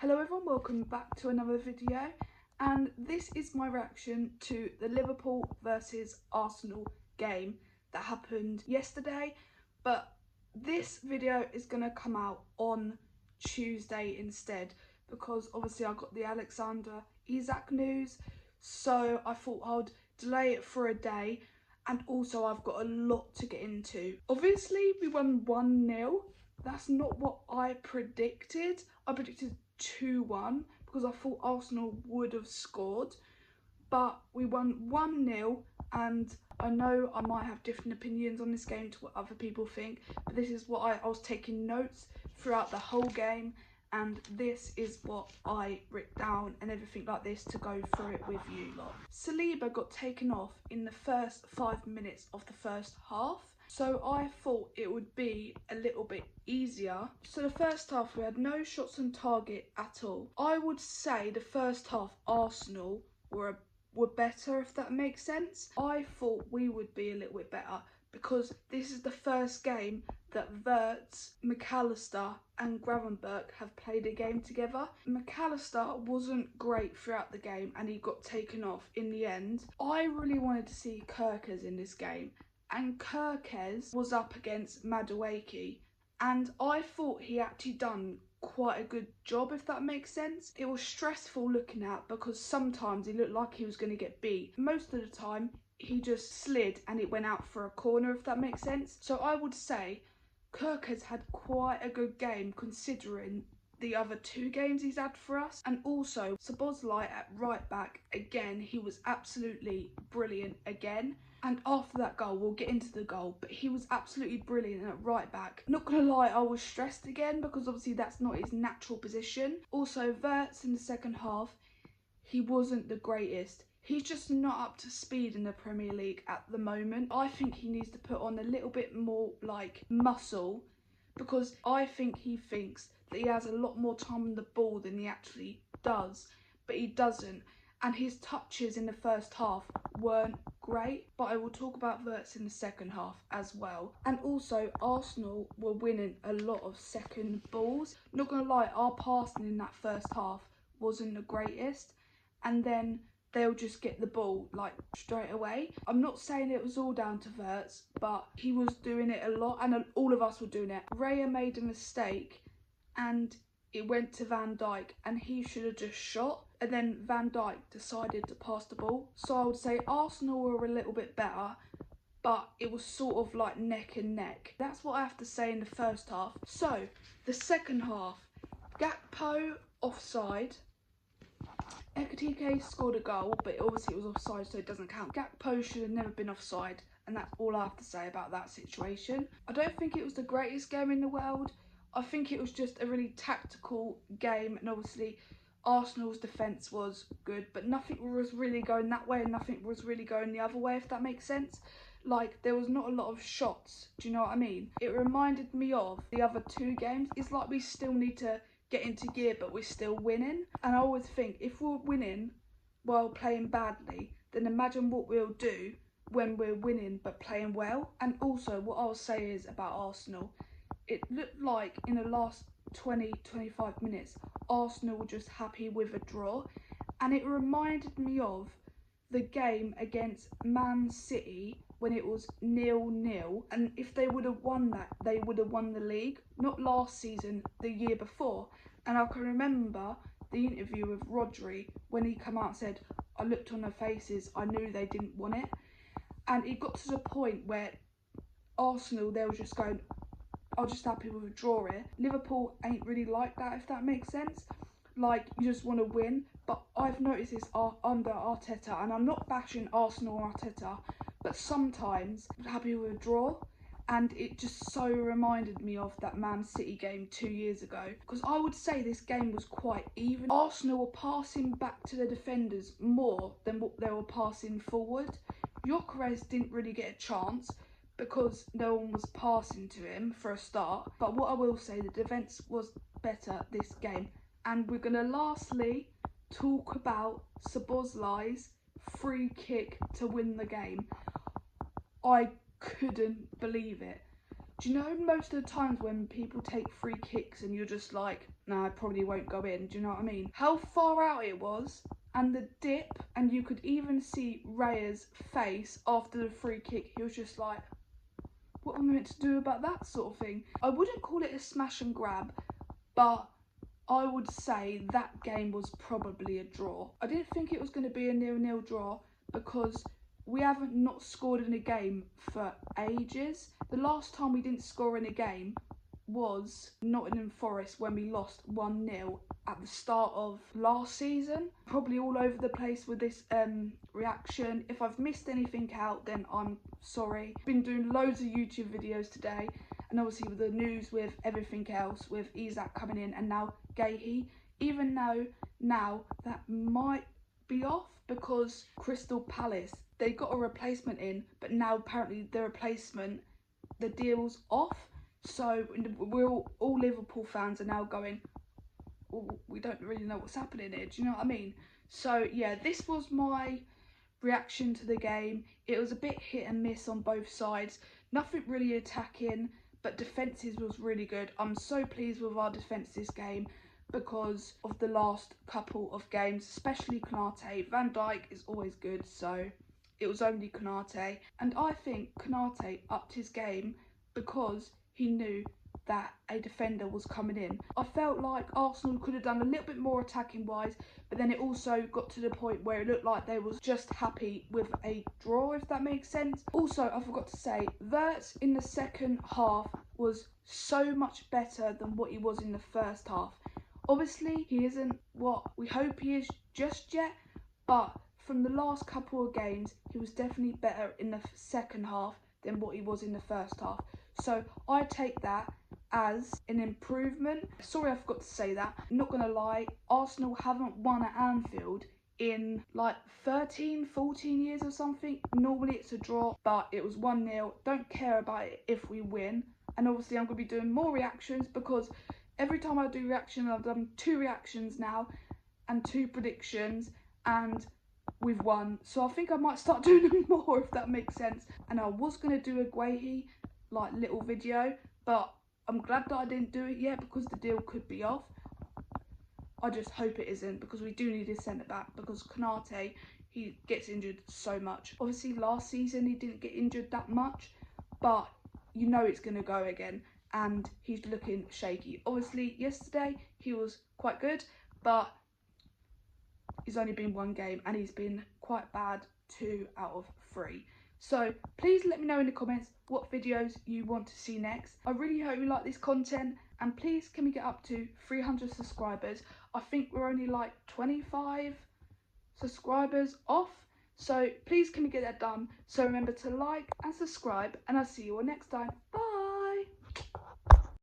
Hello everyone, welcome back to another video, and this is my reaction to the Liverpool versus Arsenal game that happened yesterday, but this video is going to come out on Tuesday instead because obviously I got the Alexander Isak news, so I thought I'd delay it for a day, and also I've got a lot to get into. Obviously we won 1-0. That's not what I predicted. I predicted 2-1 because I thought Arsenal would have scored, but we won 1-0, and I know I might have different opinions on this game to what other people think, but this is what I was taking notes throughout the whole game, and this is what I wrote down and everything like this to go through it with you lot. Saliba got taken off in the first 5 minutes of the first half, so I thought it would be a little bit easier. So the first half we had no shots on target at all. I would say the first half Arsenal were better, if that makes sense. I thought we would be a little bit better because this is the first game that Wirtz, McAllister and Gravenberch have played a game together. McAllister wasn't great throughout the game and he got taken off in the end. I really wanted to see Kerkez in this game, and Kerkez was up against Madueke, and I thought he actually done quite a good job, if that makes sense. It was stressful looking at because sometimes he looked like he was going to get beat. Most of the time he just slid and it went out for a corner, if that makes sense. So I would say Kerkez had quite a good game considering the other 2 games he's had for us. And also Szoboszlai at right back, again, he was absolutely brilliant again. And after that goal, we'll get into the goal, but he was absolutely brilliant at right back. Not gonna lie, I was stressed again because obviously that's not his natural position. Also, Wirtz in the second half, he wasn't the greatest. He's just not up to speed in the Premier League at the moment. I think he needs to put on a little bit more like muscle, because I think he thinks that he has a lot more time on the ball than he actually does, but he doesn't. And his touches in the first half weren't great, but I will talk about Wirtz in the second half as well. And also Arsenal were winning a lot of second balls. Not gonna lie, our passing in that first half wasn't the greatest, and then they'll just get the ball like straight away. I'm not saying it was all down to Wirtz, but he was doing it a lot and all of us were doing it. Raya made a mistake and it went to Van Dijk and he should have just shot, and then Van Dijk decided to pass the ball. So I would say Arsenal were a little bit better, but it was sort of like neck and neck. That's what I have to say in the first half. So the second half, Gakpo offside. Ekitike scored a goal, but obviously it was offside, so it doesn't count. Gakpo should have never been offside, and that's all I have to say about that situation. I don't think it was the greatest game in the world. I think it was just a really tactical game, and obviously Arsenal's defence was good, but nothing was really going that way and nothing was really going the other way, if that makes sense. Like, there was not a lot of shots, do you know what I mean? It reminded me of the other 2 games. It's like we still need to get into gear, but we're still winning. And I always think, if we're winning while playing badly, then imagine what we'll do when we're winning but playing well. And also, what I'll say is about Arsenal, it looked like in the last 20-25 minutes, Arsenal were just happy with a draw. And it reminded me of the game against Man City when it was 0-0, and if they would have won that, they would have won the league. Not last season, the year before. And I can remember the interview with Rodri when he came out and said, I looked on their faces, I knew they didn't want it. And it got to the point where Arsenal, they were just going, I'm just happy with a draw here. Liverpool ain't really like that, if that makes sense. Like, you just want to win. But I've noticed this under Arteta, and I'm not bashing Arsenal or Arteta, but sometimes I'm happy with a draw. And it just so reminded me of that Man City game 2 years ago, because I would say this game was quite even. Arsenal were passing back to the defenders more than what they were passing forward. Gyökeres didn't really get a chance because no one was passing to him for a start. But what I will say, the defence was better this game. And we're going to lastly talk about Szoboszlai's free kick to win the game. I couldn't believe it. Do you know most of the times when people take free kicks and you're just like, nah, I probably won't go in, do you know what I mean? How far out it was, and the dip, and you could even see Raya's face after the free kick. He was just like, what am I meant to do about that sort of thing? I wouldn't call it a smash and grab, but I would say that game was probably a draw. I didn't think it was going to be a 0-0 draw because we haven't not scored in a game for ages. The last time we didn't score in a game was Nottingham Forest when we lost 1-0 at the start of last season. Probably all over the place with this reaction. If I've missed anything out, then I'm sorry. Been doing loads of YouTube videos today, and obviously with the news, with everything else, with Isak coming in and now Gahey, even though now that might be off because Crystal Palace, they got a replacement in, but now apparently the replacement, the deal's off. So we're all Liverpool fans are now going, oh, we don't really know what's happening here. Do you know what I mean? So yeah, this was my reaction to the game. It was a bit hit and miss on both sides. Nothing really attacking, but defences was really good. I'm so pleased with our defence this game because of the last couple of games, especially Konate. Van Dijk is always good, so it was only Konate. And I think Konate upped his game because he knew that a defender was coming in. I felt like Arsenal could have done a little bit more attacking wise, but then it also got to the point where it looked like they was just happy with a draw, if that makes sense. Also, I forgot to say, Wirtz in the second half was so much better than what he was in the first half. Obviously, he isn't what we hope he is just yet, but from the last couple of games, he was definitely better in the second half than what he was in the first half. So I take that as an improvement. Sorry, I forgot to say that. Not gonna lie, Arsenal haven't won at Anfield in like 13, 14 years or something. Normally it's a draw, but it was 1-0. Don't care about it if we win. And obviously I'm gonna be doing more reactions because every time I do reaction, I've done 2 reactions now and 2 predictions, and we've won. So I think I might start doing them more, if that makes sense. And I was gonna do a Guehi like little video, but I'm glad that I didn't do it yet because the deal could be off. I just hope it isn't, because we do need a centre back, because Konate, he gets injured so much. Obviously last season he didn't get injured that much, but you know it's going to go again, and he's looking shaky. Obviously yesterday he was quite good, but he's only been 1 game and he's been quite bad 2 out of 3. So please let me know in the comments what videos you want to see next. I really hope you like this content, and please can we get up to 300 subscribers. I think we're only like 25 subscribers off, so please can we get that done. So remember to like and subscribe, and I'll see you all next time. Bye.